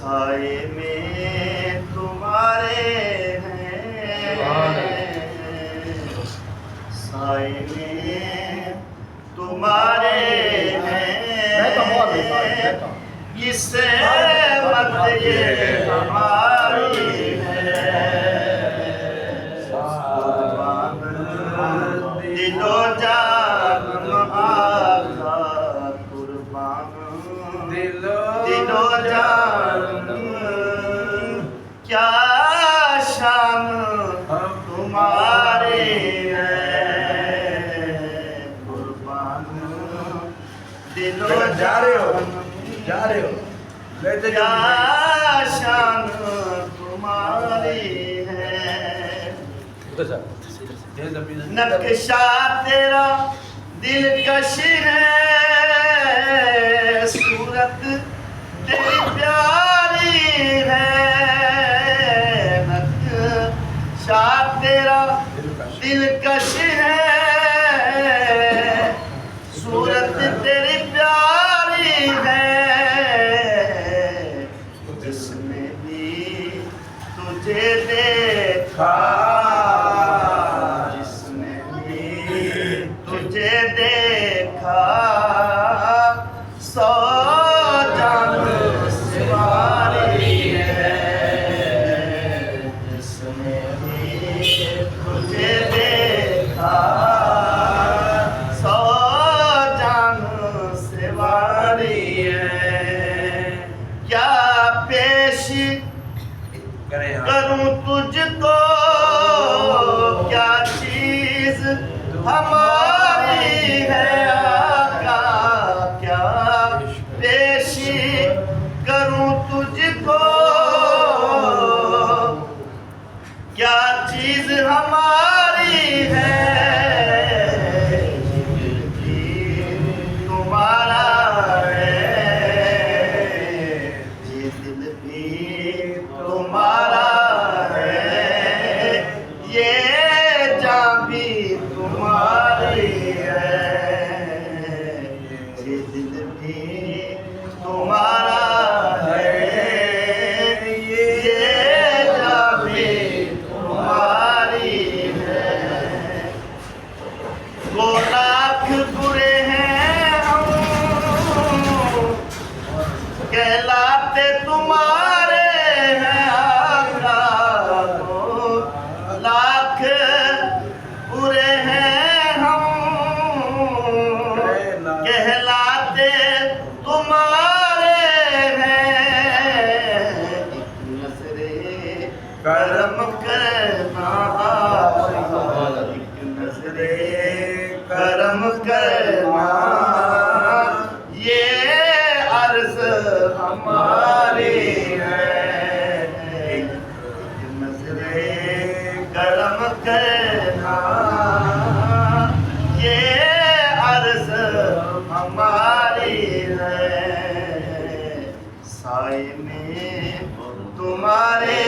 साए में तुम्हारे हैं, साए में तुम्हारे हैं, इससे मत ये हमारी है। दिलो जान आका कुर्बान, दिलो जान क्या शान तुम्हारे हैं कुर्बान, दिलो जा रहे हो क्या शान तुम्हारी है। नक्शा तेरा दिलकश है, सूरत तेरी प्यारी है। नक्शा तेरा दिलकश है, सूरत तेरी प्यारी है। जिसने भी तुझे देखा, जिसने भी तुझे देखा, सौ जान सवारी है। जिसने भी तुझे देखा, सौ जान सवारी है। क्या पेश करूं तुझको, क्या चीज हमारी है आका, क्या पेश करूं तुझको, क्या चीज हमारी है। तुम्हारा तुम्हारा है, ये जान भी तुम्हारी है, ये दिल भी तुम्हारा है, ये जान भी तुम्हारी है। वो लाख बुरे हैं हम कहलाते तुम्हारे, लाख बुरे हैं हम कहलाते तुम्हारे हैं। एक नजरे करम करना, एक नजरे करम करना, ये अर्ज हमारी है। करम करना, ये अर्ज हमारी है। साए में तुम्हारे